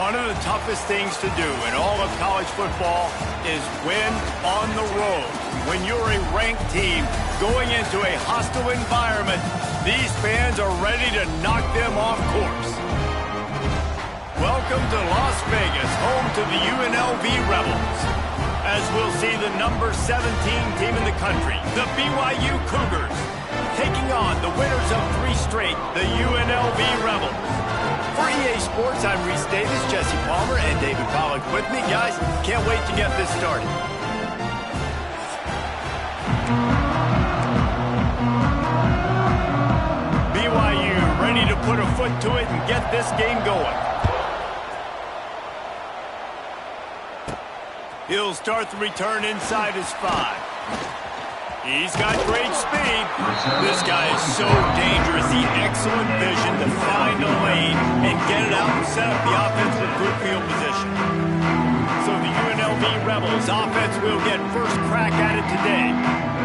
One of the toughest things to do in all of college football is win on the road. When you're a ranked team going into a hostile environment, these fans are ready to knock them off course. Welcome to Las Vegas, home to the UNLV Rebels. As we'll see the number 17 team in the country, the BYU Cougars, taking on the winners of 3 straight, the UNLV Rebels. For EA Sports, I'm Reese Davis, Jesse Palmer, and David Pollack with me. Guys, can't wait to get this started. BYU ready to put a foot to it and get this game going. He'll start the return inside his 5. He's got great speed. This guy is so dangerous. The excellent vision to find a lane and get it out and set up the offense for good field position. So the UNLV Rebels offense will get first crack at it today.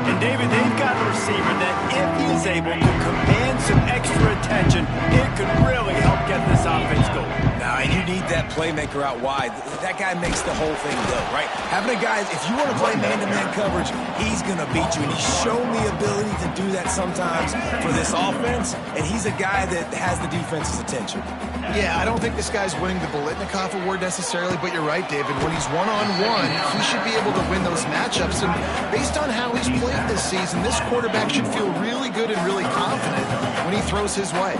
And David, they've got a receiver that if he is able to command some extra attention, it could really help get this offense going. Now, and you need that playmaker out wide. That guy makes the whole thing go, right? Having a guy, if you want to play man-to-man coverage, he's going to beat you. And he's shown the ability to do that sometimes for this offense. And he's a guy that has the defense's attention. Yeah, I don't think this guy's winning the Biletnikoff Award necessarily, but you're right, David. When he's one-on-one, he should be able to win those matchups. And based on how he's played this season, this quarterback should feel really good and really confident when he throws his way.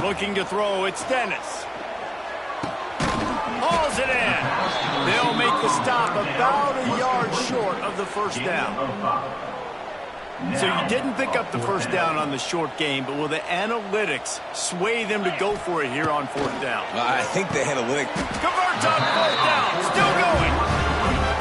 Looking to throw, it's Dennis. Hauls it in. They'll make the stop about a yard short of the first down. So you didn't pick up the first down on the short game, but will the analytics sway them to go for it here on 4th down? I think the analytics converts on 4th down. Still going.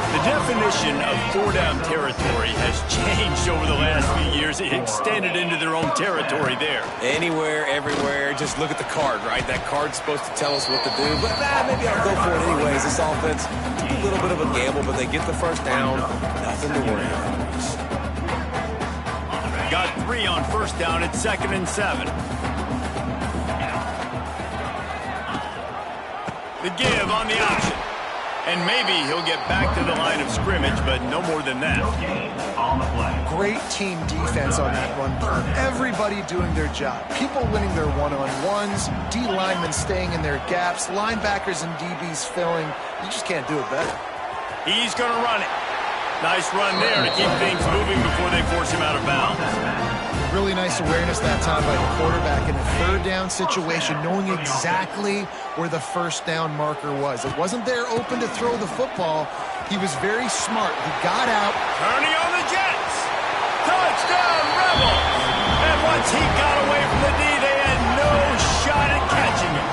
The definition of 4-down territory has changed over the last few years. It extended into their own territory there. Anywhere, everywhere. Just look at the card, right? That card's supposed to tell us what to do. But maybe I'll go for it anyways. This offense, a little bit of a gamble, but they get the first down. Nothing to worry about. Got 3 on 1st down. It's 2nd and 7. The give on the option. And maybe he'll get back to the line of scrimmage, but no more than that. Great team defense on that run play. Everybody doing their job. People winning their one-on-ones, D linemen staying in their gaps, linebackers and DBs filling. You just can't do it better. He's going to run it. Nice run there to keep things moving before they force him out of bounds. Really nice awareness that time by the quarterback in a 3rd down situation, knowing exactly where the first down marker was. It wasn't there open to throw the football. He was very smart. He got out. Turning on the Jets. Touchdown, Rebels. And once he got away from the D, they had no shot at catching him.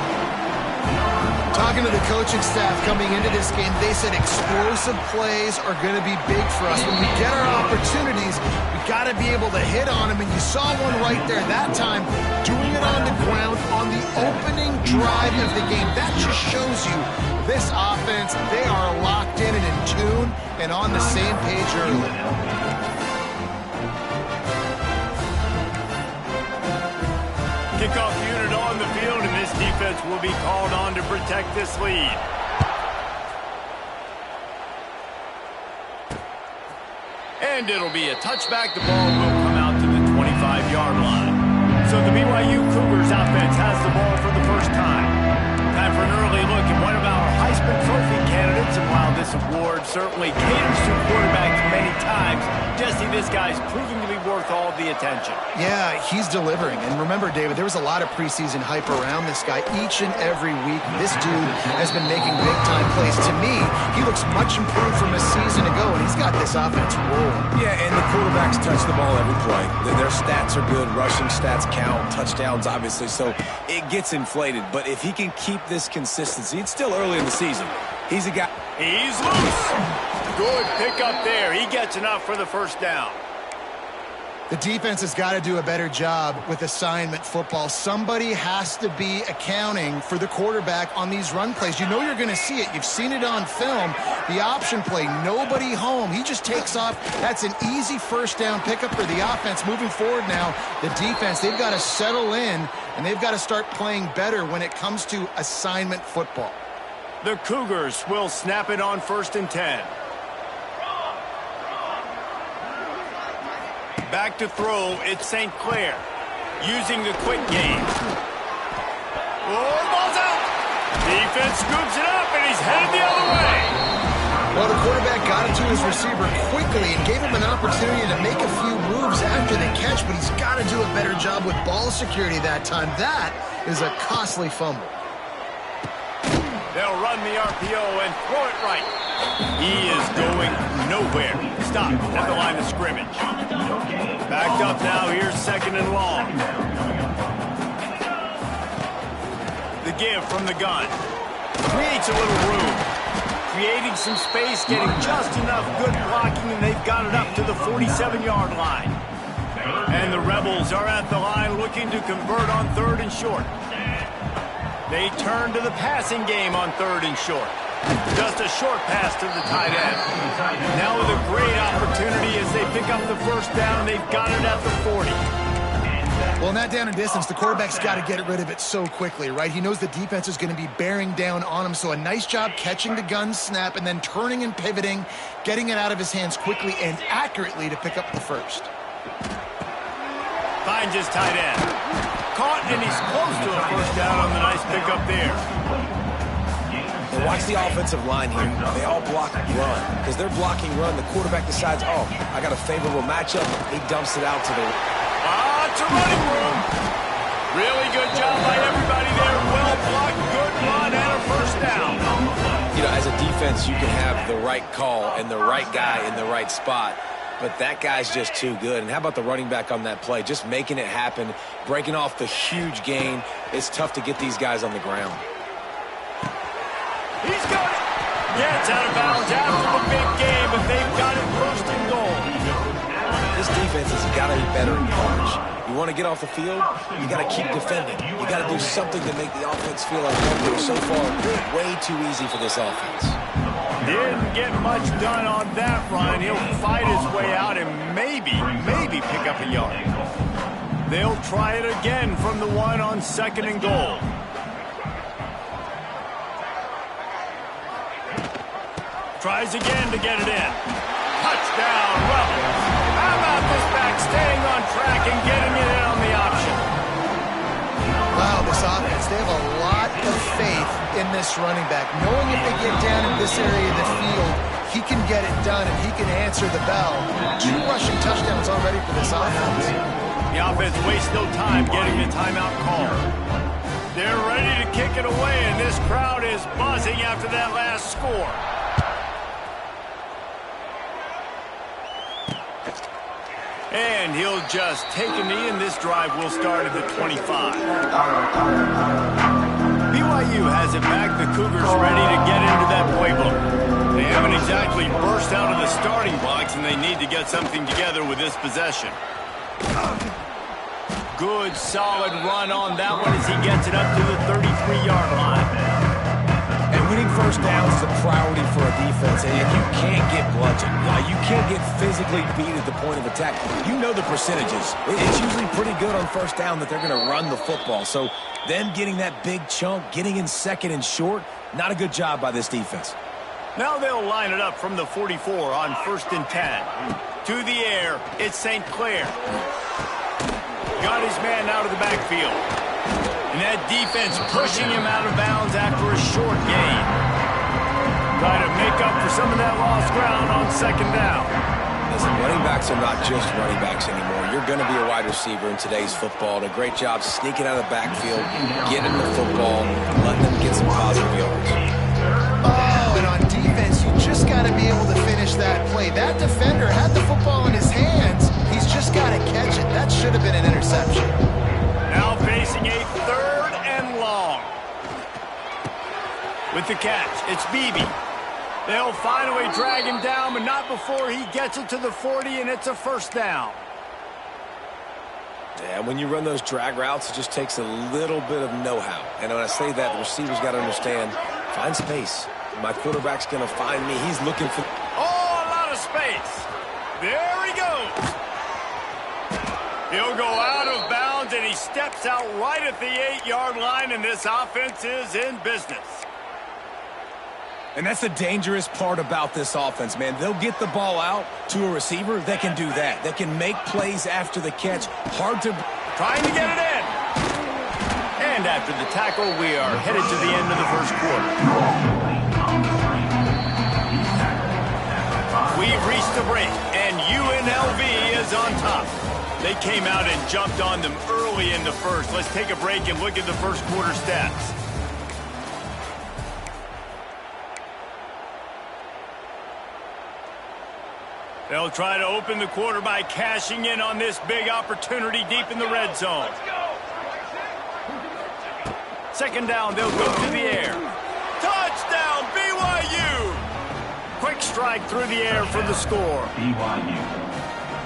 Talking to the coaching staff coming into this game, they said explosive plays are going to be big for us. When we get our opportunities, we got to be able to hit on them. And you saw one right there that time, doing it on the ground on the opening drive of the game. That just shows you this offense, they are locked in and in tune and on the same page early. Kickoff unit on the field, and this defense will be called on to protect this lead. And it'll be a touchback. The ball will come out to the 25-yard line. So the BYU Cougars offense has the ball for the first time. Time for an early look at one of our Heisman Trophy candidates. And while this award certainly caters to quarterbacks many times, Jesse, this guy's proving to be worth all the attention. Yeah, he's delivering. And remember, David, there was a lot of preseason hype around this guy each and every week. This dude has been making big-time plays. To me, he looks much improved from a season ago, and he's got this offense rolling. Yeah, and the quarterbacks touch the ball every play. Their stats are good. Rushing stats count. Touchdowns, obviously. So it gets inflated. But if he can keep this consistency, it's still early in the season. He's a guy. He's loose. Good pickup there. He gets enough for the first down. The defense has got to do a better job with assignment football. Somebody has to be accounting for the quarterback on these run plays. You know you're going to see it. You've seen it on film. The option play, nobody home. He just takes off. That's an easy first down pickup for the offense. Moving forward now, the defense, they've got to settle in, and they've got to start playing better when it comes to assignment football. The Cougars will snap it on 1st and 10. Back to throw, it's St. Clair. Using the quick game. Oh, ball's out! Defense scoops it up, and he's headed the other way. Well, the quarterback got it to his receiver quickly and gave him an opportunity to make a few moves after the catch, but he's got to do a better job with ball security that time. That is a costly fumble. They'll run the RPO and throw it right. He is going nowhere. Stopped at the line of scrimmage. Backed up now. Here's 2nd and long. The give from the gun. Creates a little room. Creating some space, getting just enough good blocking, and they've got it up to the 47-yard line. And the Rebels are at the line looking to convert on 3rd and short. They turn to the passing game on 3rd and short. Just a short pass to the tight end. Now with a great opportunity as they pick up the first down. They've got it at the 40. Well, in that down and distance, the quarterback's got to get rid of it so quickly, right? He knows the defense is going to be bearing down on him, so a nice job catching the gun snap and then turning and pivoting, getting it out of his hands quickly and accurately to pick up the first. Finds his tight end. Caught, and he's close to a first down on the nice pickup there. Well, watch the offensive line here. They all block run. Because they're blocking run, the quarterback decides, oh, I got a favorable matchup. He dumps it out to the... It's a running room. Really good job by everybody there. Well blocked, good run, and a first down. You know, as a defense, you can have the right call and the right guy in the right spot. But that guy's just too good. And how about the running back on that play? Just making it happen, breaking off the huge gain. It's tough to get these guys on the ground. He's got it. Yeah, it's out of bounds after the big game, but they've got it 1st and goal. This defense has got to be better in coverage. You want to get off the field, you got to keep defending. You got to do something to make the offense feel uncomfortable. So far, way too easy for this offense. Didn't get much done on that run. He'll fight his way out and maybe pick up a yard. They'll try it again from the 1 on 2nd and goal. Tries again to get it in. Touchdown, Rebels. How about this back staying on track and getting it in on the option? Wow, this offense, they have a lot of faith in this running back. Knowing if they get down in this area of the field, he can get it done and he can answer the bell. 2 rushing touchdowns already for this offense. The offense wastes no time getting the timeout call. They're ready to kick it away, and this crowd is buzzing after that last score. And he'll just take a knee, and this drive will start at the 25. BYU has it back. The Cougars ready to get into that playbook. They haven't exactly burst out of the starting blocks, and they need to get something together with this possession. Good, solid run on that one as he gets it up to the 33-yard line. And winning first downs is a priority for a defense, and you can't get bludgeoned. You can't get physically beat at the point of attack. You know the percentages. It's usually pretty good on first down that they're going to run the football. So them getting that big chunk, getting in 2nd and short, not a good job by this defense. Now they'll line it up from the 44 on 1st and 10. To the air, it's St. Clair. Got his man out of the backfield. And that defense pushing him out of bounds after a short gain. Try to make up for some of that lost ground on 2nd down. Listen, running backs are not just running backs anymore. You're going to be a wide receiver in today's football. And a great job sneaking out of the backfield, getting the football, letting them get some positive yards. Oh, and on defense, you just got to be able to finish that play. That defender had the football in his hands. He's just got to catch it. That should have been an interception. Now facing a 3rd and long. With the catch, it's Beebe. They'll finally drag him down, but not before he gets it to the 40, and it's a first down. Yeah, when you run those drag routes, it just takes a little bit of know-how. And when I say that, the receiver's got to understand, find space. My quarterback's going to find me. He's looking for... Oh, a lot of space. There he goes. He'll go out of bounds, and he steps out right at the 8-yard line, and this offense is in business. And that's the dangerous part about this offense, man. They'll get the ball out to a receiver that can do that. That can make plays after the catch. Hard to... Trying to get it in. And after the tackle, we are headed to the end of the first quarter. We've reached the break, and UNLV is on top. They came out and jumped on them early in the first. Let's take a break and look at the first quarter stats. They'll try to open the quarter by cashing in on this big opportunity deep in the red zone. Second down, they'll go to the air. Touchdown, BYU! Quick strike through the air for the score.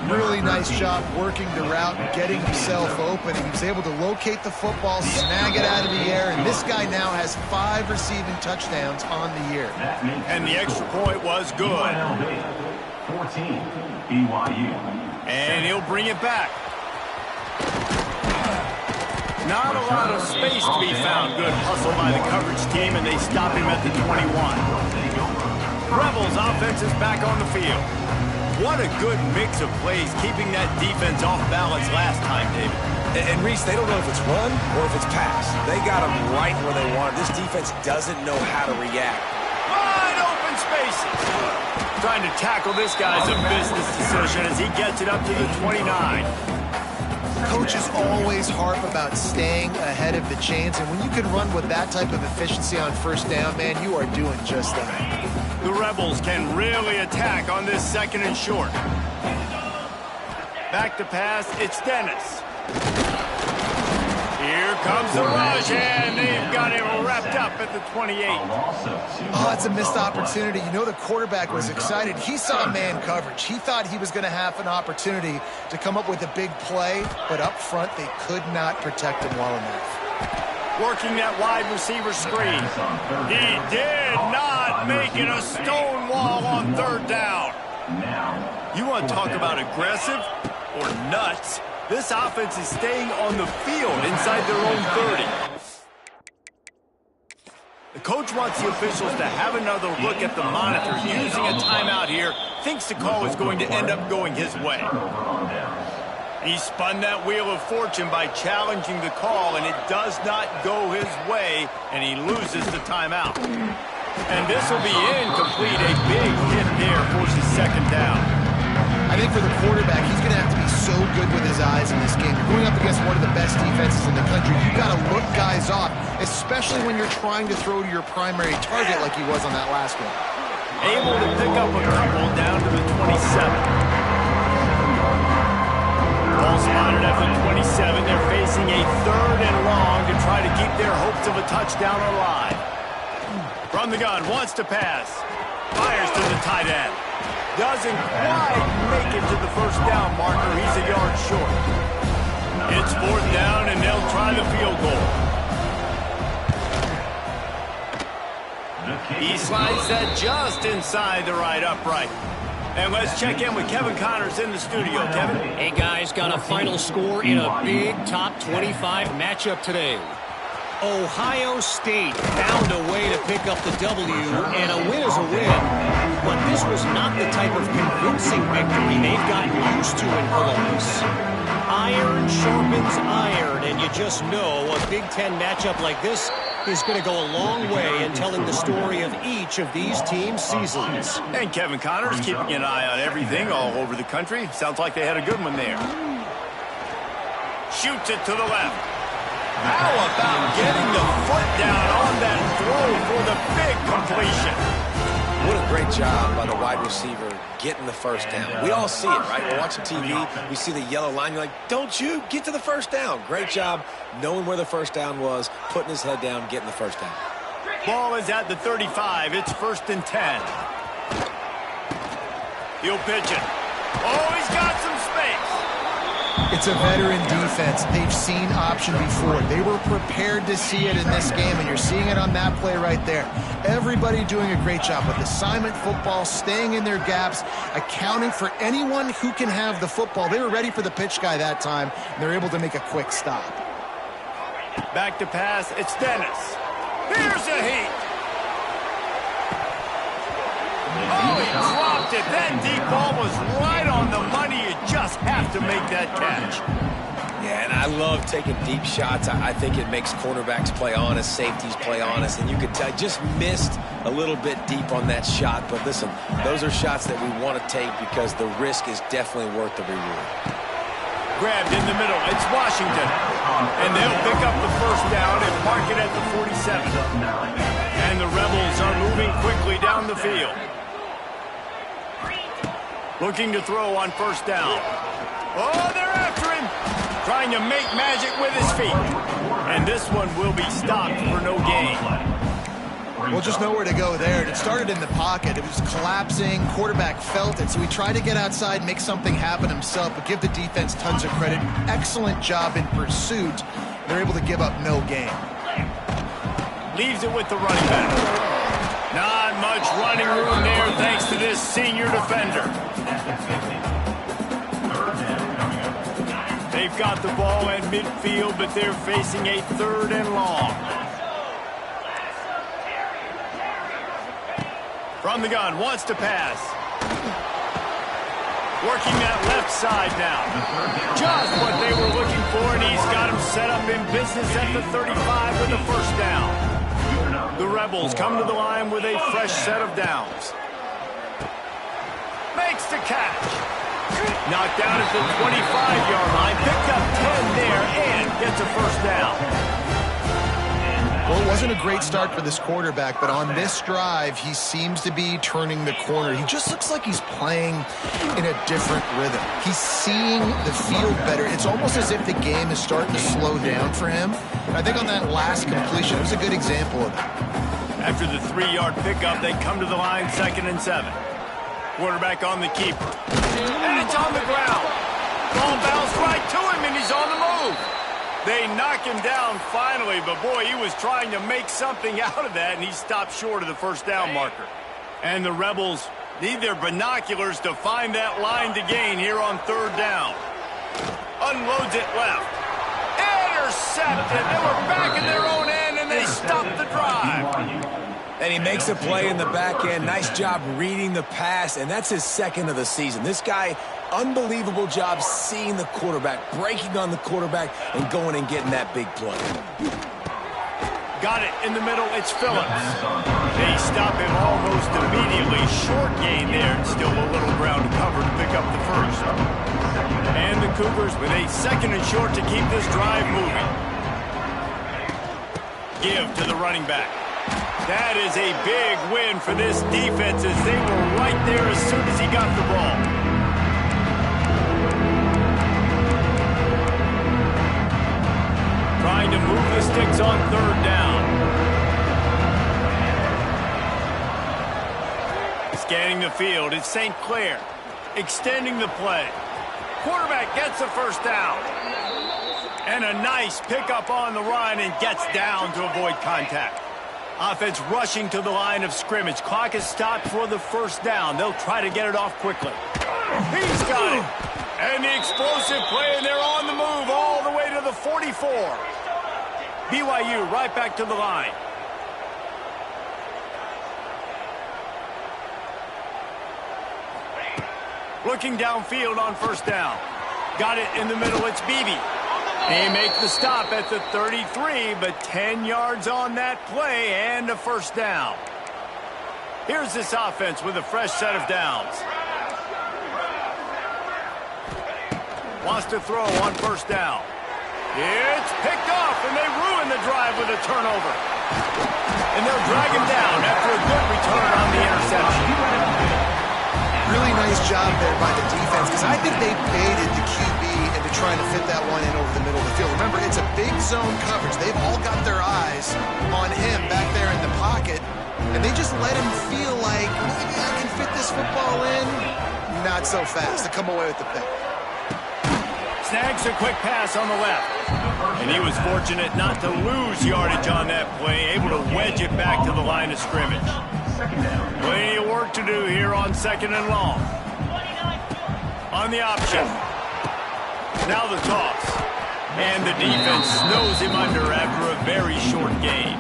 Really nice job working the route and getting himself open. He was able to locate the football, snag it out of the air, and this guy now has 5 receiving touchdowns on the year. And the extra point was good. 14, BYU. And he'll bring it back. Not a lot of space to be found. Good hustle by the coverage team, and they stop him at the 21. Rebels offense is back on the field. What a good mix of plays, keeping that defense off balance last time, David. And Reese, they don't know if it's run or if it's pass. They got them right where they want. This defense doesn't know how to react. Wide open spaces. Trying to tackle this guy's a business decision as he gets it up to the 29. Coaches always harp about staying ahead of the chains, and when you can run with that type of efficiency on first down, man, you are doing just that. The Rebels can really attack on this second and short. Back to pass, it's Dennis. Here comes the rush, and they've got him wrapped up at the 28. Oh, it's a missed opportunity. You know the quarterback was excited. He saw man coverage. He thought he was going to have an opportunity to come up with a big play, but up front they could not protect him well enough. Working that wide receiver screen. He did not make it a stone wall on third down. You want to talk about aggressive or nuts? This offense is staying on the field inside their own 30. The coach wants the officials to have another look at the monitor. Using a timeout here, thinks the call is going to end up going his way. He spun that wheel of fortune by challenging the call, and it does not go his way, and he loses the timeout. And this will be incomplete. A big hit there forces second down. I think for the quarterback, he's going to have to be so good with his eyes in this game. You're going up against one of the best defenses in the country. You've got to look guys off, especially when you're trying to throw to your primary target like he was on that last one. Able to pick up a couple down to the 27. Ball spotted at the 27. They're facing a third and long to try to keep their hopes of a touchdown alive. From the gun, wants to pass. Fires to the tight end. Doesn't quite make it to the first down marker. He's a yard short. It's fourth down, and they'll try the field goal. He slides that just inside the right upright. And let's check in with Kevin Connors in the studio. Kevin? Hey, guys, got a final score in a big top 25 matchup today. Ohio State found a way to pick up the W, and a win is a win. But this was not the type of convincing victory they've gotten used to in Columbus. Iron sharpens iron, and you just know a Big Ten matchup like this is going to go a long way in telling the story of each of these teams' seasons. And Kevin Connors keeping an eye on everything all over the country. Sounds like they had a good one there. Shoots it to the left. How about getting the foot down on that throw for the big completion? What a great job by the wide receiver getting the first down. We all see it, right? We're watching TV. We see the yellow line. You're like, don't you get to the first down. Great job knowing where the first down was, putting his head down, getting the first down. Ball is at the 35. It's first and 10. He'll pitch it. Oh, he's got some space. It's a veteran defense. They've seen option before. They were prepared to see it in this game, and you're seeing it on that play right there. Everybody doing a great job with assignment football, staying in their gaps, accounting for anyone who can have the football. They were ready for the pitch guy that time, and they're able to make a quick stop. Back to pass, it's Dennis. Here's a heat. Oh, he dropped it. That deep ball was right on the money. You just have to make that catch. Yeah, and I love taking deep shots. I think it makes cornerbacks play honest, safeties play honest, and you could tell just missed a little bit deep on that shot. But listen, those are shots that we want to take because the risk is definitely worth the reward. Grabbed in the middle. It's Washington. And they'll pick up the first down and mark it at the 47. And the Rebels are moving quickly down the field. Looking to throw on first down. Oh, they're after him. Trying to make magic with his feet. And this one will be stopped for no gain. Well, just nowhere to go there. It started in the pocket. It was collapsing. Quarterback felt it, so he tried to get outside, make something happen himself, but give the defense tons of credit. Excellent job in pursuit. They're able to give up no gain. Leaves it with the running back. Not much running room there thanks to this senior defender. They've got the ball at midfield, but they're facing a 3rd and long. From the gun, wants to pass. Working that left side now. Just what they were looking for, and he's got him set up in business at the 35 with the first down. The Rebels come to the line with a fresh set of downs. Makes the catch. Knocked down at the 25-yard line. Picked up 10 there and gets a first down. Well, it wasn't a great start for this quarterback, but on this drive, he seems to be turning the corner. He just looks like he's playing in a different rhythm. He's seeing the field better. It's almost as if the game is starting to slow down for him. And I think on that last completion, it was a good example of it. After the 3-yard pickup, they come to the line 2nd and 7. Quarterback on the keeper. And it's on the ground. Ball bounced right to him, and he's on the move. They knock him down finally, but boy, he was trying to make something out of that, and he stopped short of the first down marker. And the Rebels need their binoculars to find that line to gain here on 3rd down. Unloads it left. Intercepted. They were back in their own end, and they stopped the drive. And he makes a play in the back end. Nice job reading the pass, and that's his 2nd of the season. This guy, unbelievable job seeing the quarterback, breaking on the quarterback, and going and getting that big play. Got it in the middle. It's Phillips. They stop him almost immediately. Short gain there. Still a little ground to cover to pick up the first. And the Cougars with a 2nd and short to keep this drive moving. Give to the running back. That is a big win for this defense as they were right there as soon as he got the ball. Trying to move the sticks on 3rd down. Scanning the field, it's St. Clair. Extending the play. Quarterback gets the first down. And a nice pickup on the run and gets down to avoid contact. Offense rushing to the line of scrimmage. Clock is stopped for the first down. They'll try to get it off quickly. He's got it. And the explosive play, and they're on the move all the way to the 44. BYU right back to the line. Looking downfield on first down. Got it in the middle. It's Beebe. They make the stop at the 33, but 10 yards on that play and a first down. Here's this offense with a fresh set of downs. Wants to throw on first down. It's picked off, and they ruin the drive with a turnover. And they'll drag him down after a good return on the interception. Really nice job there by the defense, because I think they baited the QB into trying to fit that one in over the middle of the field. Remember, it's a big zone coverage. They've all got their eyes on him back there in the pocket, and they just let him feel like, maybe I can fit this football in. Not so fast to come away with the pick. Snags a quick pass on the left. And he was fortunate not to lose yardage on that play, able to wedge it back to the line of scrimmage. Plenty of work to do here on 2nd and long. On the option. Now the toss. And the defense snows him under after a very short gain.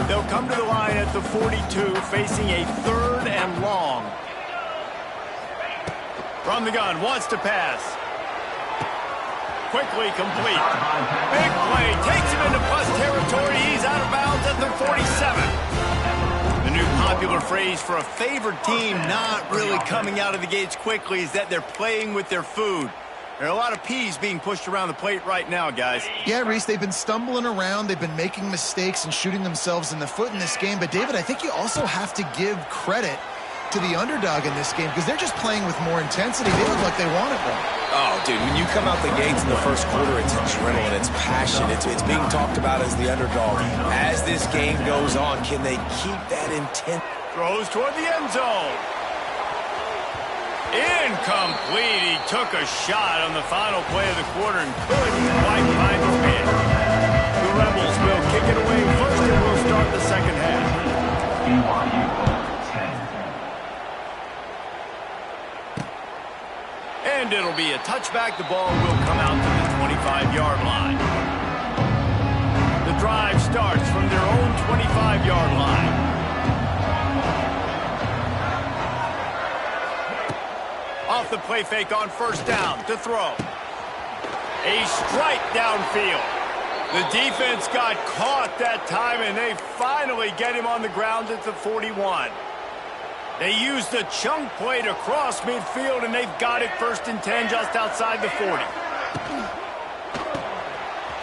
They'll come to the line at the 42, facing a 3rd and long. From the gun, wants to pass. Quickly complete. Big play, takes him into plus territory. He's out of bounds at the 47. The new popular phrase for a favored team not really coming out of the gates quickly is that they're playing with their food. There are a lot of peas being pushed around the plate right now, guys. Yeah, Reese, they've been stumbling around. They've been making mistakes and shooting themselves in the foot in this game. But, David, I think you also have to give credit to the underdog in this game because they're just playing with more intensity. They look like they want it more. Oh, dude, when you come out the gates in the first quarter, it's adrenaline, it's passion, it's being talked about as the underdog. As this game goes on, can they keep that intent? Throws toward the end zone. Incomplete. He took a shot on the final play of the quarter and couldn't quite find his man. The Rebels will kick it away first and will start the second half. BYU 10. And it'll be a touchback. The ball will come out to the 25-yard line. The drive starts from their own 25-yard line. Off the play fake on first down to throw. A strike downfield. The defense got caught that time, and they finally get him on the ground at the 41. They used the chunk play to cross midfield, and they've got it 1st and 10 just outside the 40.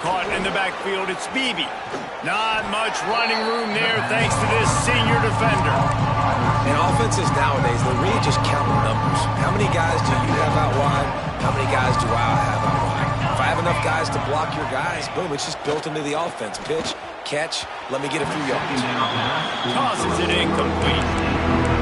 Caught in the backfield, it's Beebe. Not much running room there thanks to this senior defender. And offenses nowadays, they're really just counting numbers. How many guys do you have out wide? How many guys do I have out wide? If I have enough guys to block your guys, boom, it's just built into the offense. Pitch, catch, let me get a few yards. Tosses it incomplete.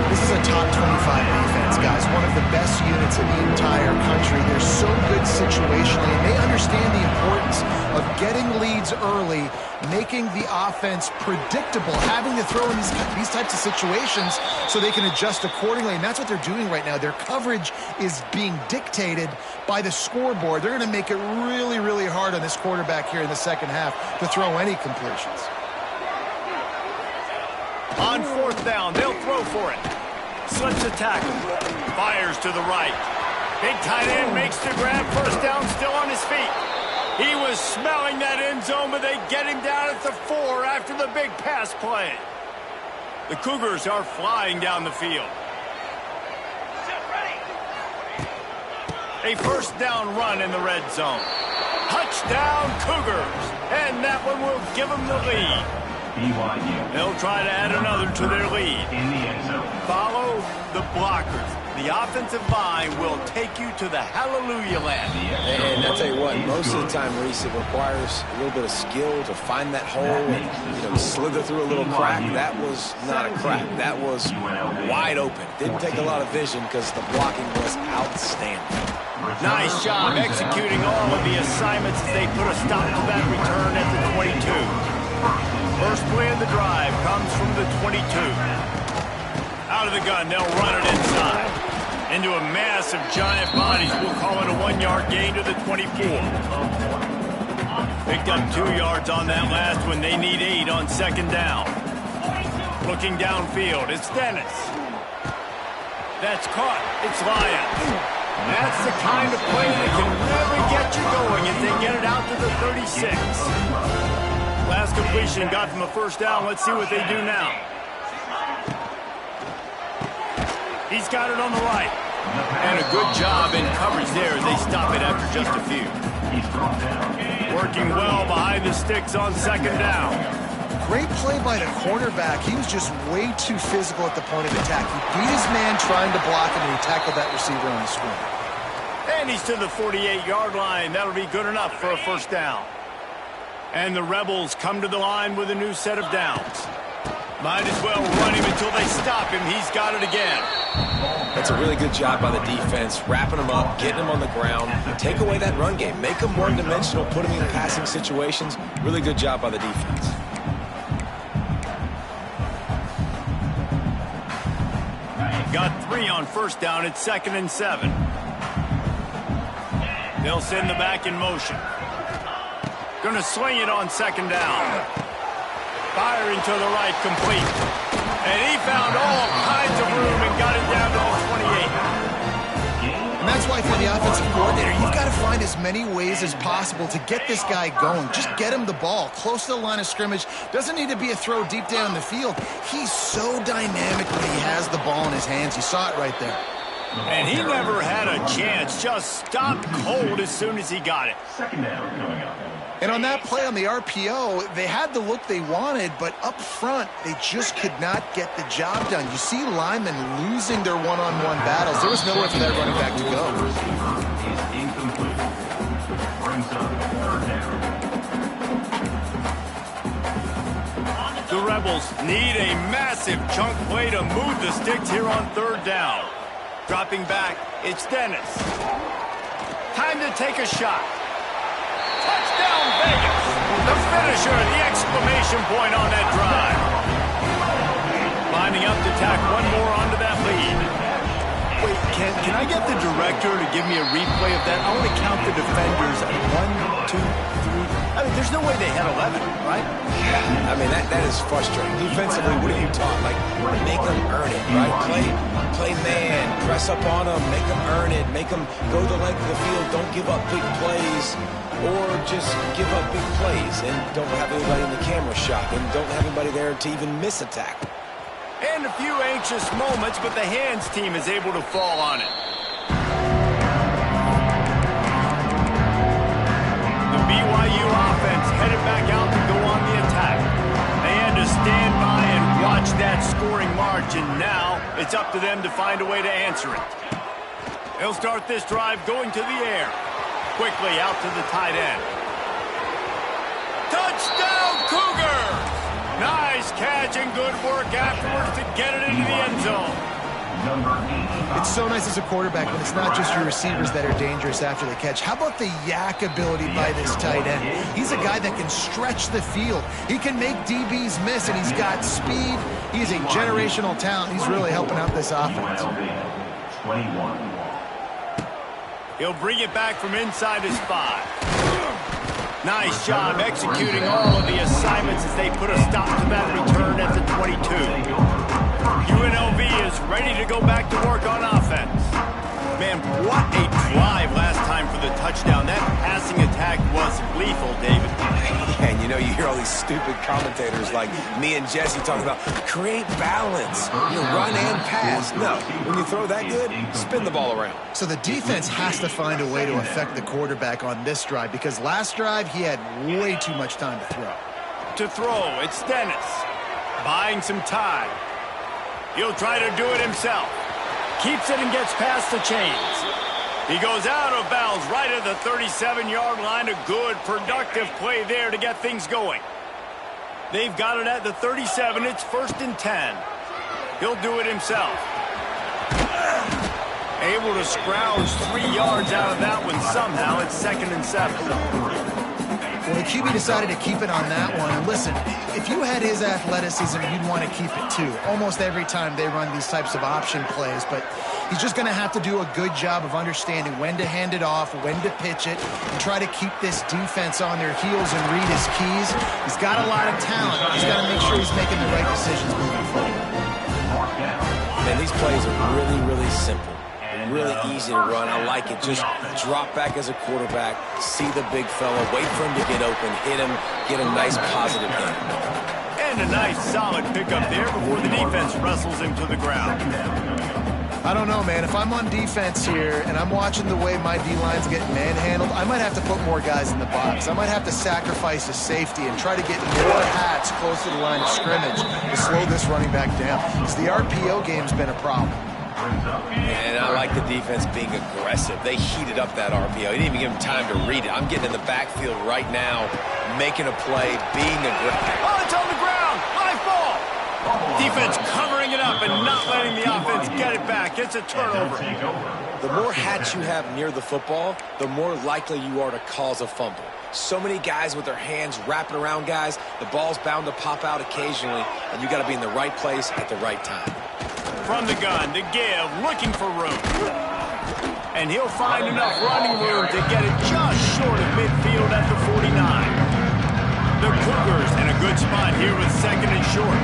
This is a top 25 defense, guys. One of the best units in the entire country. They're so good situationally, and they understand the importance of getting leads early, making the offense predictable, having to throw in these types of situations so they can adjust accordingly, and that's what they're doing right now. Their coverage is being dictated by the scoreboard. They're going to make it really, really hard on this quarterback here in the second half to throw any completions. On 4th down, they'll throw for it. Slips a tackle. Fires to the right. Big tight end makes the grab. First down, still on his feet. He was smelling that end zone, but they get him down at the 4 after the big pass play. The Cougars are flying down the field. A first down run in the red zone. Touchdown, Cougars. And that one will give them the lead. BYU. They'll try to add another to their lead. In the end zone. Follow the blockers. The offensive line will take you to the hallelujah land. And I'll tell you what, most of the time, Reese, it requires a little bit of skill to find that hole and, slither through a little crack. That was not a crack. That was wide open. Didn't take a lot of vision because the blocking was outstanding. Nice job executing all of the assignments as they put a stop to that return at the 22. First play of the drive comes from the 22. Out of the gun, they'll run it inside. Into a mass of giant bodies. We'll call it a 1-yard gain to the 24. Picked up 2 yards on that last one. They need 8 on second down. Looking downfield, it's Dennis. That's caught. It's Lyons. That's the kind of play that can really get you going as they get it out to the 36. Last completion got them a first down. Let's see what they do now. He's got it on the right. And a good job in coverage there as they stop it after just a few. Working well behind the sticks on second down. Great play by the cornerback. He was just way too physical at the point of attack. He beat his man trying to block him, and he tackled that receiver on the swing. And he's to the 48-yard line. That'll be good enough for a first down. And the Rebels come to the line with a new set of downs. Might as well run him until they stop him. He's got it again. That's That's a really good job by the defense, wrapping them up, getting them on the ground. Take away that run game. Make them one-dimensional, put them in passing situations. Really good job by the defense. Got 3 on first down. It's 2nd and 7. They'll send the back in motion. Gonna swing it on 2nd down. Firing to the right, complete. And he found all kinds of room and got it down to the 28. And that's why for the offensive coordinator, you've got to find as many ways as possible to get this guy going. Just get him the ball close to the line of scrimmage. Doesn't need to be a throw deep down the field. He's so dynamic when he has the ball in his hands. You saw it right there. And he never had a chance. Just stopped cold as soon as he got it. 2nd down coming up. And on that play on the RPO, they had the look they wanted, but up front, they just could not get the job done. You see linemen losing their one-on-one battles. There was nowhere for that running back to go. Is incomplete. Brings up 3rd down. The Rebels need a massive chunk play to move the sticks here on 3rd down. Dropping back, it's Dennis. Time to take a shot. Touchdown, Vegas. The finisher, the exclamation point on that drive. Lining up to tack one more onto that lead. Wait, can I get the director to give me a replay of that? I want to count the defenders at 1, 2, 3. I mean, there's no way they had 11, right? I mean, that is frustrating. Defensively, what are you taught? Like, make them earn it, right? Play man, press up on them, make them earn it, make them go the length of the field. Don't give up big plays, or just give up big plays and don't have anybody in the camera shot and don't have anybody there to even miss a tackle. And a few anxious moments, but the hands team is able to fall on it. The BYU offense headed back out to go on the attack. They had to stand by and watch that scoring march, and now it's up to them to find a way to answer it. They'll start this drive going to the air. Quickly out to the tight end. Touchdown, Cougars! Nice catch and good work afterwards to get it into the end zone. It's so nice as a quarterback when it's not just your receivers that are dangerous after the catch. How about the yak ability by this tight end? He's a guy that can stretch the field. He can make DBs miss, and he's got speed. He's a generational talent. He's really helping out this offense. 21. He'll bring it back from inside his 5. Nice job executing all of the assignments as they put a stop to that return at the 22. UNLV is ready to go back to work on offense. Man, what a drive last time for the touchdown. That passing attack was lethal, David. And you know, you hear all these stupid commentators like me and Jesse talking about create balance, run and pass. No, when you throw that good, spin the ball around. So the defense has to find a way to affect the quarterback on this drive because last drive he had way too much time to throw. To throw, it's Dennis. Buying some time. He'll try to do it himself. Keeps it and gets past the chains. He goes out of bounds right at the 37-yard line. A good, productive play there to get things going. They've got it at the 37. It's 1st and 10. He'll do it himself. Able to scrounge 3 yards out of that one somehow. It's 2nd and 7. Well, the QB decided to keep it on that one. And listen, if you had his athleticism, you'd want to keep it too. Almost every time they run these types of option plays, but he's just going to have to do a good job of understanding when to hand it off, when to pitch it, and try to keep this defense on their heels and read his keys. He's got a lot of talent. He's got to make sure he's making the right decisions moving forward. Man, these plays are really, really simple. Really easy to run. I like it. Just drop back as a quarterback, see the big fella, wait for him to get open, hit him, get a nice positive hit. And a nice solid pickup there before the defense wrestles him to the ground. I don't know, man. If I'm on defense here and I'm watching the way my D-line's getting manhandled, I might have to put more guys in the box. I might have to sacrifice a safety and try to get more hats close to the line of scrimmage to slow this running back down. Because the RPO game's been a problem. And I like the defense being aggressive. They heated up that RPO. They didn't even give him time to read it. I'm getting in the backfield right now, making a play, being aggressive. Oh, it's on the ground. Live ball. Defense covering it up and not letting the offense get it back. gets a turnover. The more hats you have near the football, the more likely you are to cause a fumble. So many guys with their hands wrapping around guys, the ball's bound to pop out occasionally, and you got to be in the right place at the right time. From the gun, to give, looking for room. And he'll find enough running room to get it just short of midfield at the 49. The Cougars in a good spot here with second and short.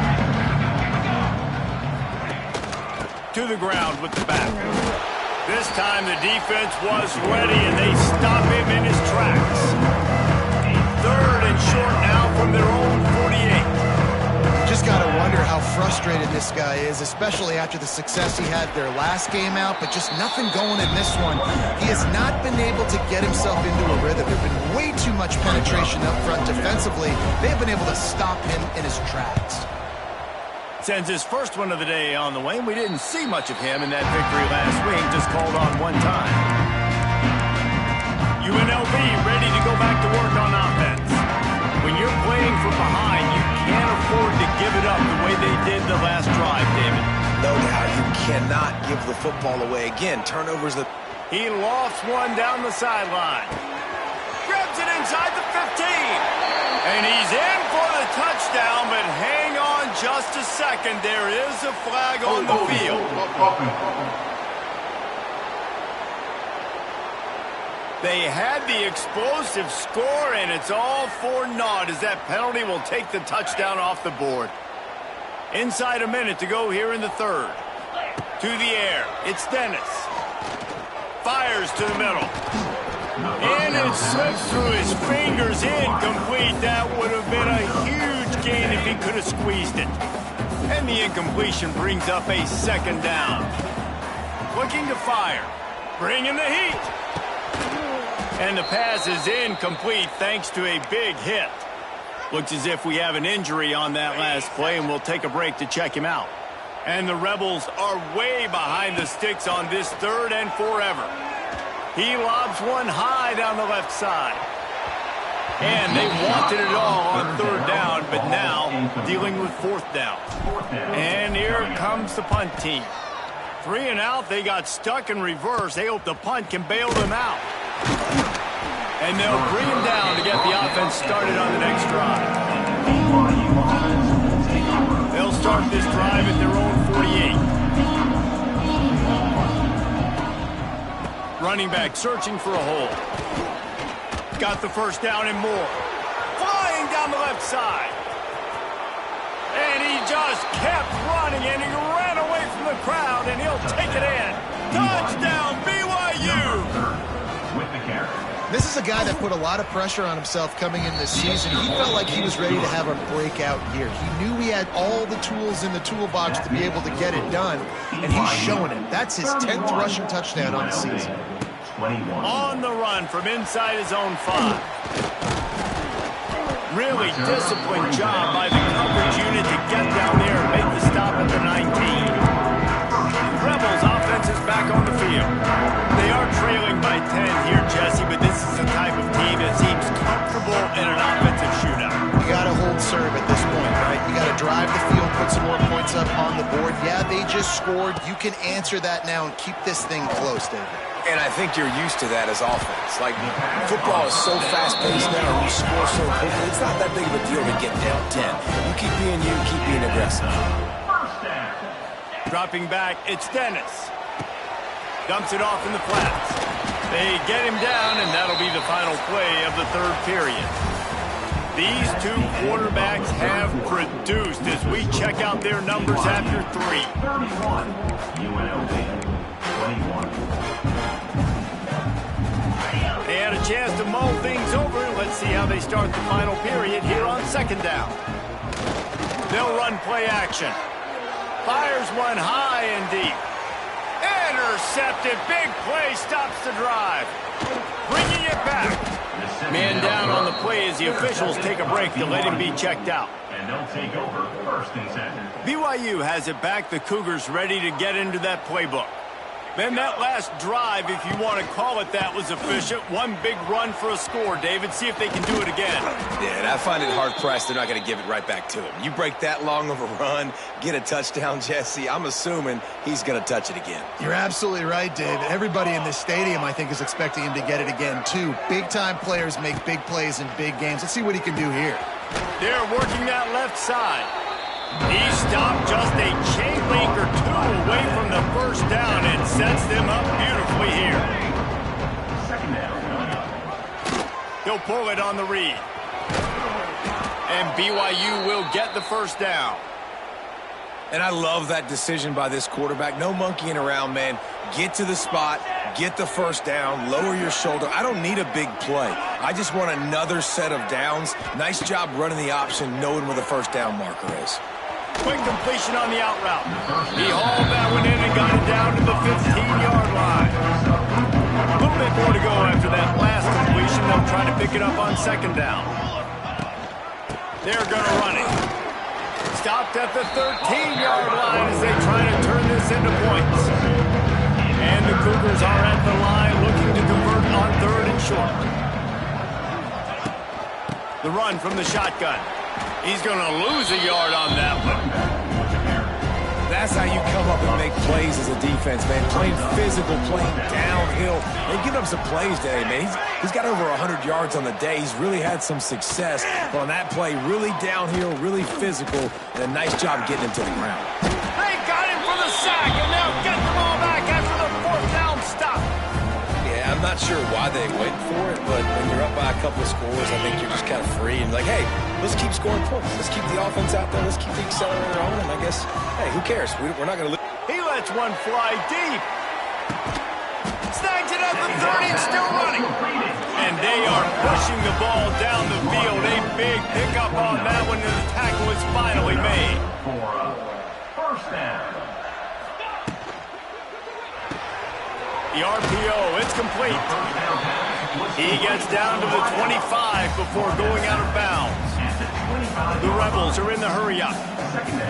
To the ground with the back. This time the defense was ready and they stop him in his tracks. Third and short now from their own 48. Just got to wonder how frustrated this guy is, especially after the success he had their last game out, but just nothing going in this one. He has not been able to get himself into a rhythm. There's been way too much penetration up front defensively. They've been able to stop him in his tracks. Sends his first one of the day on the way, and we didn't see much of him in that victory last week, just called on one time. UNLV ready to go back to work on offense. When you're playing from behind, you can't afford to give it up the way they did the last drive, David. No doubt, you cannot give the football away. Again, turnovers that... He lofts one down the sideline. Grabs it inside the 15. And he's in for the touchdown, but hang on just a second. There is a flag on the field. They had the explosive score, and it's all for naught as that penalty will take the touchdown off the board. Inside a minute to go here in the third. To the air. It's Dennis. Fires to the middle. And it slips through his fingers, incomplete. That would have been a huge gain if he could have squeezed it. And the incompletion brings up a second down. Looking to fire. Bringing the heat. And the pass is incomplete thanks to a big hit. Looks as if we have an injury on that last play, and we'll take a break to check him out. And the Rebels are way behind the sticks on this third and forever. He lobs one high down the left side. And they wanted it all on third down, but now dealing with fourth down. And here comes the punt team. 3 and out, they got stuck in reverse. They hope the punt can bail them out. And they'll bring him down to get the offense started on the next drive. They'll start this drive at their own 48. Running back searching for a hole. Got the first down and more. Flying down the left side. And he just kept running, and he ran away from the crowd, and he'll take it in. Touchdown, BYU! With the carry. This is a guy that put a lot of pressure on himself coming in this season. He felt like he was ready to have a breakout year. He knew he had all the tools in the toolbox to be able to get it done, and he's showing it. That's his 10th rushing touchdown on the season. 21. On the run from inside his own 5. Really disciplined job by the coverage unit to get down there and make the stop at the 19. Rebels offense is back on the field. They are trailing by 10 here, Jesse, but this is the type of team that seems comfortable in an offensive shootout. You got to hold serve at this point, right? You got to drive the field, put some more points up on the board. Yeah, they just scored. You can answer that now and keep this thing close, David. And I think you're used to that as offense. Like, football is so fast-paced now, and you score so quickly. It's not that big of a deal to get down 10. You keep being aggressive. Dropping back, it's Dennis. Dumps it off in the flats. They get him down, and that'll be the final play of the third period. These two quarterbacks have produced as we check out their numbers after 3. 31. UNLV. 21. They had a chance to mull things over. Let's see how they start the final period here on second down. They'll run play action. Fires one high and deep. Intercepted. Big play stops the drive. Bringing it back. Man down on the play as the officials take a break to let him be checked out. And they'll take over first and 10. BYU has it back. The Cougars ready to get into that playbook. Man, that last drive, if you want to call it that, was efficient. One big run for a score, David. See if they can do it again. Yeah, and I find it hard-pressed they're not going to give it right back to him. You break that long of a run, get a touchdown, Jesse, I'm assuming he's going to touch it again. You're absolutely right, David. Everybody in this stadium, I think, is expecting him to get it again, too. Big-time players make big plays in big games. Let's see what he can do here. They're working that left side. He stopped just a chain link or two away from the first down and sets them up beautifully here. Second down. He'll pull it on the read. And BYU will get the first down. And I love that decision by this quarterback. No monkeying around, man. Get to the spot, get the first down, lower your shoulder. I don't need a big play. I just want another set of downs. Nice job running the option, knowing where the first down marker is. Quick completion on the out route. He hauled that one in and got it down to the 15-yard line. A little bit more to go after that last completion. They'll try to pick it up on second down. They're going to run it. Stopped at the 13-yard line as they try to turn this into points. And the Cougars are at the line looking to convert on third and short. The run from the shotgun. He's going to lose a yard on that one. That's how you come up and make plays as a defense, man. Playing physical, playing downhill. They've given up some plays today, man. He's got over 100 yards on the day. He's really had some success. But on that play, really downhill, really physical, and a nice job getting him to the ground. They got him for the sack, and now get the ball back after the fourth down stop. Yeah, I'm not sure why they went for it, but when you're up by a couple of scores, I think you're just kind of free and like, hey, let's keep scoring points. Let's keep the offense out there. Let's keep the accelerator on, and I guess, hey, who cares? We're not going to lose. He lets one fly deep. Snags it at the 30 and still running. And they are pushing the ball down the field. A big pickup on that one, and the tackle is finally made. For a first down. The RPO, it's complete. He gets down to the 25 before going out of bounds. The Rebels are in the hurry-up.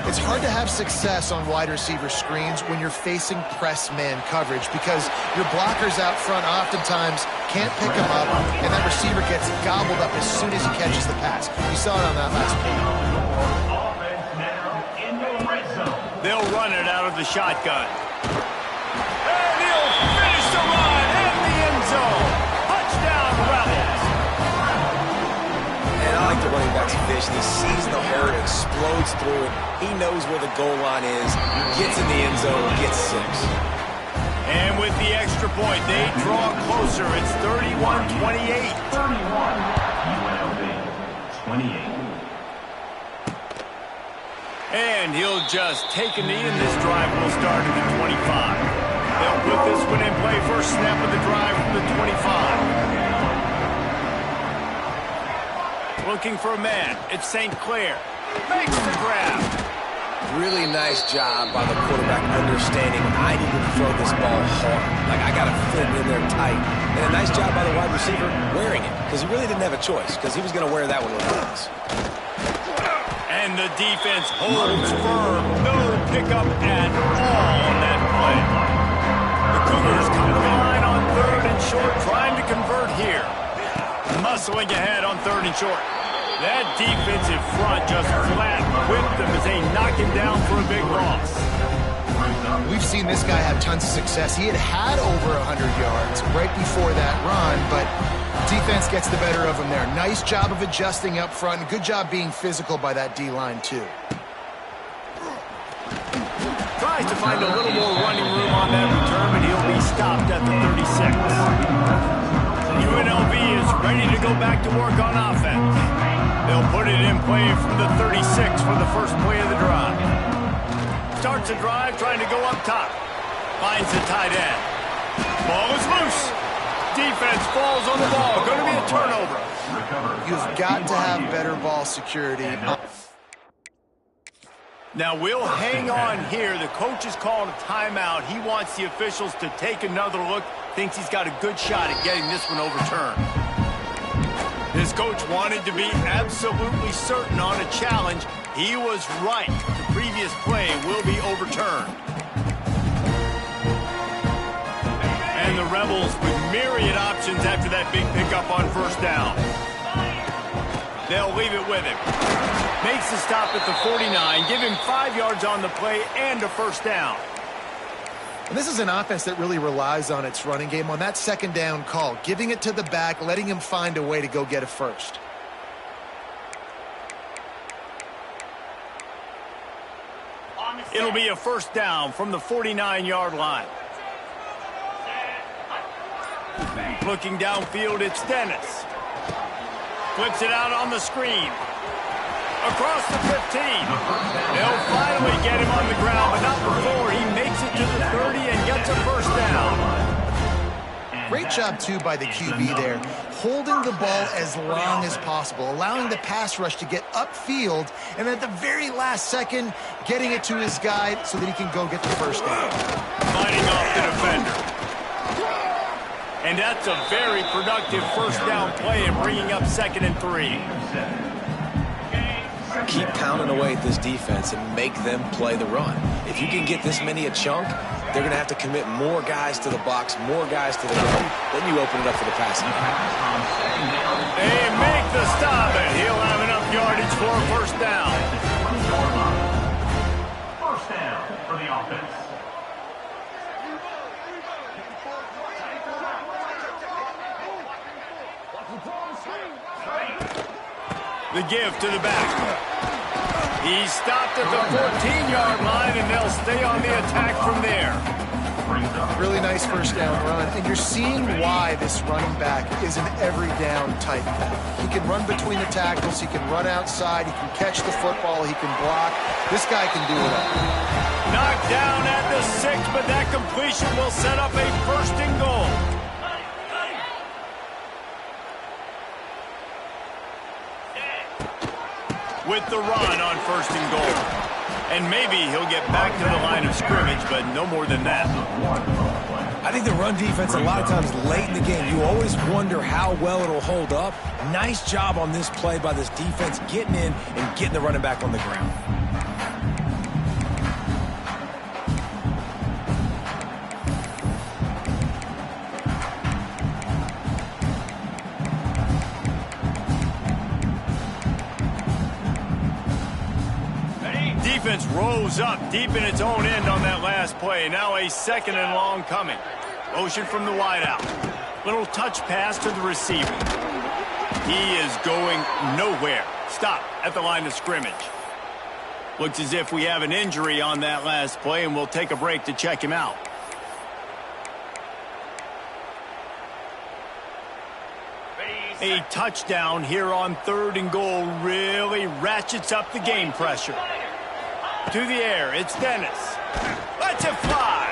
It's hard to have success on wide receiver screens when you're facing press man coverage because your blockers out front oftentimes can't pick him up, and that receiver gets gobbled up as soon as he catches the pass. You saw it on that last play. Offense now in the red zone. They'll run it out of the shotgun. And he'll finish the run in the end zone. Touchdown, Rebels. And I like the running back's vision. He sees the hole, explodes through it. He knows where the goal line is. Gets in the end zone, gets 6. And with the extra point, they draw closer. It's 31-28. 31. UNLV 28. And he'll just take a knee, and this drive will start at the 25. They'll put this one in play. First snap of the drive from the 25. Looking for a man. It's St. Clair. Makes the grab. Really nice job by the quarterback understanding I need to throw this ball hard. Like, I got to fit it in there tight. And a nice job by the wide receiver wearing it because he really didn't have a choice because he was going to wear that one regardless. And the defense holds firm. No pickup at all on that play. The Cougars come to the line on third and short, trying to convert here. Muscling ahead on third and short. That defensive front just flat whipped them as they knock him down for a big loss. We've seen this guy have tons of success. He had over 100 yards right before that run, but defense gets the better of him there. Nice job of adjusting up front. Good job being physical by that D-line, too. Tries to find a little more running room on that return, but he'll be stopped at the 36. UNLV is ready to go back to work on offense. They'll put it in play from the 36 for the first play of the drive. Starts the drive trying to go up top. Finds the tight end. Ball is loose. Defense falls on the ball. Going to be a turnover. You've got to have better ball security. Now we'll hang on here. The coach has called a timeout. He wants the officials to take another look. Thinks he's got a good shot at getting this one overturned. This coach wanted to be absolutely certain on a challenge. He was right. The previous play will be overturned. Rebels with myriad options after that big pickup on first down. They'll leave it with him. Makes the stop at the 49. Give him 5 yards on the play and a first down. And this is an offense that really relies on its running game on that second down call, giving it to the back, letting him find a way to go get a first. It'll be a first down from the 49-yard line. Looking downfield, it's Dennis. Flips it out on the screen. Across the 15. They'll finally get him on the ground, but not before he makes it to the 30 and gets a first down. Great job, too, by the QB there, holding the ball as long as possible, allowing the pass rush to get upfield, and at the very last second, getting it to his guy so that he can go get the first down. Fighting off the defender. And that's a very productive first down play and bringing up 2nd and 3. Keep pounding away at this defense and make them play the run. If you can get this many a chunk, they're going to have to commit more guys to the box, more guys to the run. Then you open it up for the passing. They make the stop, and he'll have enough yardage for a first down. First down for the offense. The give to the back. He's stopped at the 14-yard line, and they'll stay on the attack from there. Really nice first down run, and you're seeing why this running back is an every down type back. He can run between the tackles, he can run outside, he can catch the football, he can block. This guy can do it all. Knocked down at the 6, but that completion will set up a first and goal. With the run on first and goal. And maybe he'll get back to the line of scrimmage, but no more than that. I think the run defense, a lot of times late in the game, you always wonder how well it'll hold up. Nice job on this play by this defense, getting in and getting the running back on the ground. Defense rose up deep in its own end on that last play. Now a 2nd and long coming. Motion from the wideout. Little touch pass to the receiver. He is going nowhere. Stop at the line of scrimmage. Looks as if we have an injury on that last play, and we'll take a break to check him out. A touchdown here on 3rd and goal really ratchets up the game pressure. To the air, it's Dennis. Lets it fly.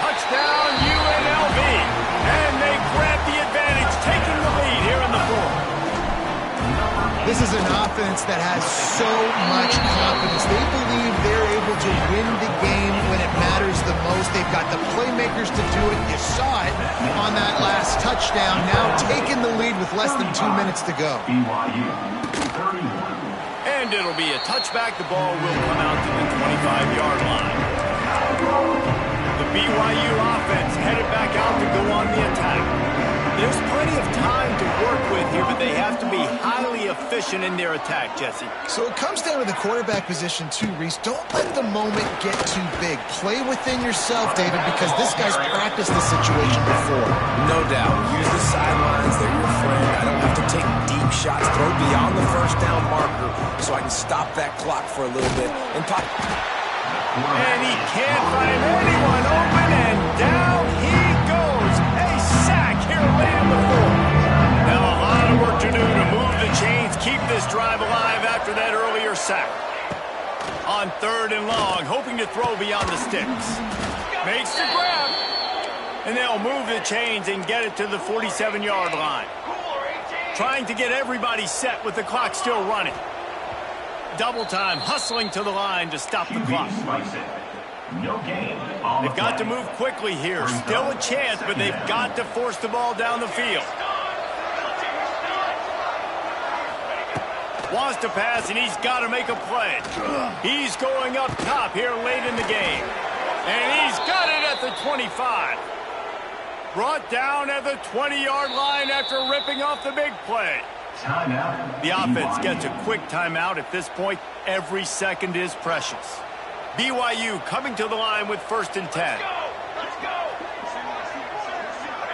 Touchdown, UNLV. And they grab the advantage, taking the lead here in the 4th. This is an offense that has so much confidence. They believe they're able to win the game when it matters the most. They've got the playmakers to do it. You saw it on that last touchdown. Now taking the lead with less than 2 minutes to go. BYU 31. And it'll be a touchback. The ball will come out to the 25-yard line. The BYU offense headed back out to go on the attack. There's plenty of time to work with here, but they have to be highly efficient in their attack, Jesse. So it comes down to the quarterback position too, Reese. Don't let the moment get too big. Play within yourself, David, because this guy's practiced this situation before. No doubt. Use the sidelines. They're your friend. I don't have to take deep shots. Throw beyond the first down marker so I can stop that clock for a little bit and pop. And he can't find anyone open, and down he goes. A sack here late in the 4th. Now a lot of work to do to move the chains, keep this drive alive after that earlier sack. On 3rd and long, hoping to throw beyond the sticks. Makes the grab. And they'll move the chains and get it to the 47-yard line. Trying to get everybody set with the clock still running. Double time, hustling to the line to stop the clock. They've got to move quickly here. Still a chance, but they've got to force the ball down the field. Wants to pass, and he's got to make a play. He's going up top here late in the game. And he's got it at the 25. Brought down at the 20-yard line after ripping off the big play. Timeout. The offense gets a quick timeout. At this point, every second is precious. BYU coming to the line with 1st and 10.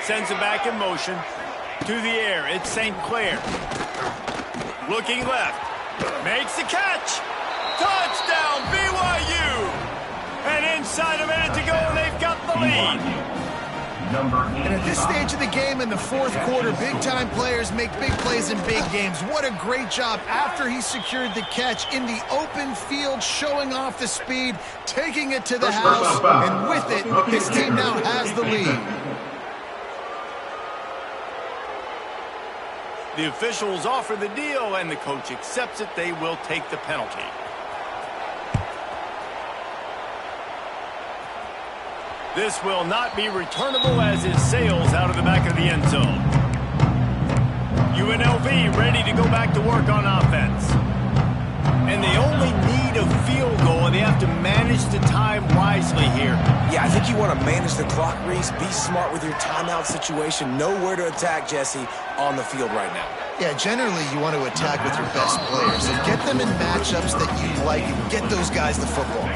Sends it back in motion. To the air, it's St. Clair. Looking left. Makes the catch. Touchdown, BYU! And inside a minute to go, and they've got the lead. And at this stage of the game in the 4th quarter, big-time players make big plays in big games. What a great job after he secured the catch in the open field, showing off the speed, taking it to the house, and with it, his team now has the lead. The officials offer the deal, and the coach accepts it. They will take the penalty. This will not be returnable as it sails out of the back of the end zone. UNLV ready to go back to work on offense. And they only need a field goal, and they have to manage the time wisely here. Yeah, I think you want to manage the clock, Reese. Be smart with your timeout situation. Know where to attack, Jesse, on the field right now. Yeah, generally you want to attack with your best players. So get them in matchups that you like and get those guys the football.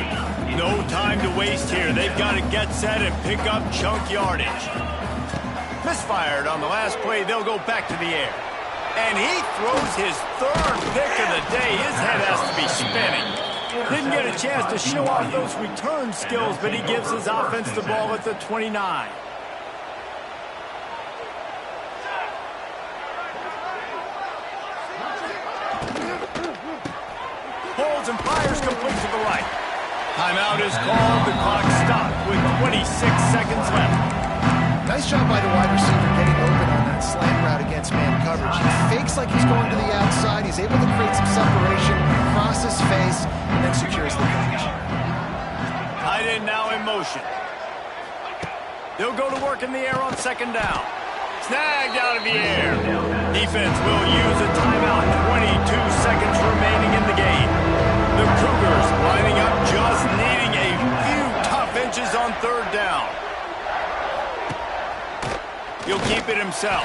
No time to waste here. They've got to get set and pick up chunk yardage. Misfired on the last play. They'll go back to the air. And he throws his 3rd pick of the day. His head has to be spinning. Didn't get a chance to show off those return skills, but he gives his offense the ball at the 29. Holds and fires complete to the right. Timeout is called. The clock stopped with 26 seconds left. Nice job by the wide receiver getting open on that slant route against man coverage. He fakes like he's going to the outside. He's able to create some separation, cross his face, and then secures the catch. Tight end now in motion. They'll go to work in the air on 2nd down. Snagged out of the air. Defense will use a timeout. 22 seconds remaining in the game. The Cougars lining up, just needing a few tough inches on 3rd down. He'll keep it himself.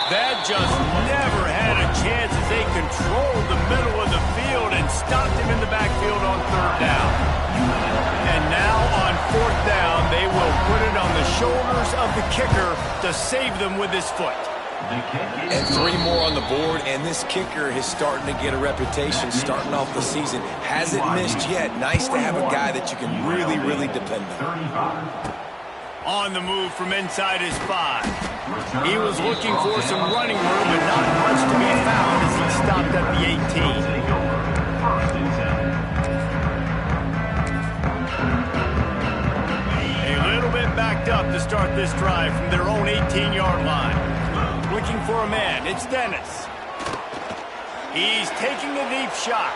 That just never had a chance as they controlled the middle of the field and stopped him in the backfield on 3rd down. And now on 4th down, they will put it on the shoulders of the kicker to save them with his foot. And 3 more on the board, and this kicker is starting to get a reputation starting off the season. Hasn't missed yet. Nice to have a guy that you can really, really depend on. On the move from inside his 5. He was looking for some running room, but not much to be found as he stopped at the 18. A little bit backed up to start this drive from their own 18-yard line. Looking for a man. It's Dennis. He's taking a deep shot.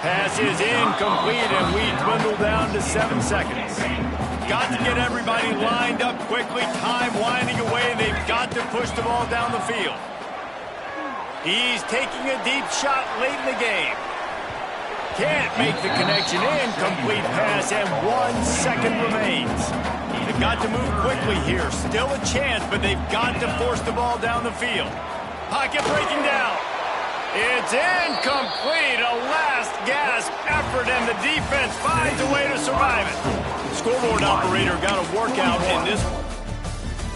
Pass is incomplete, and we dwindle down to 7 seconds. Got to get everybody lined up quickly. Time winding away. They've got to push the ball down the field. He's taking a deep shot late in the game. Can't make the connection. Incomplete pass, and 1 second remains. They've got to move quickly here. Still a chance, but they've got to force the ball down the field. Pocket breaking down. It's incomplete. A last-gasp effort, and the defense finds a way to survive it. Scoreboard operator got to work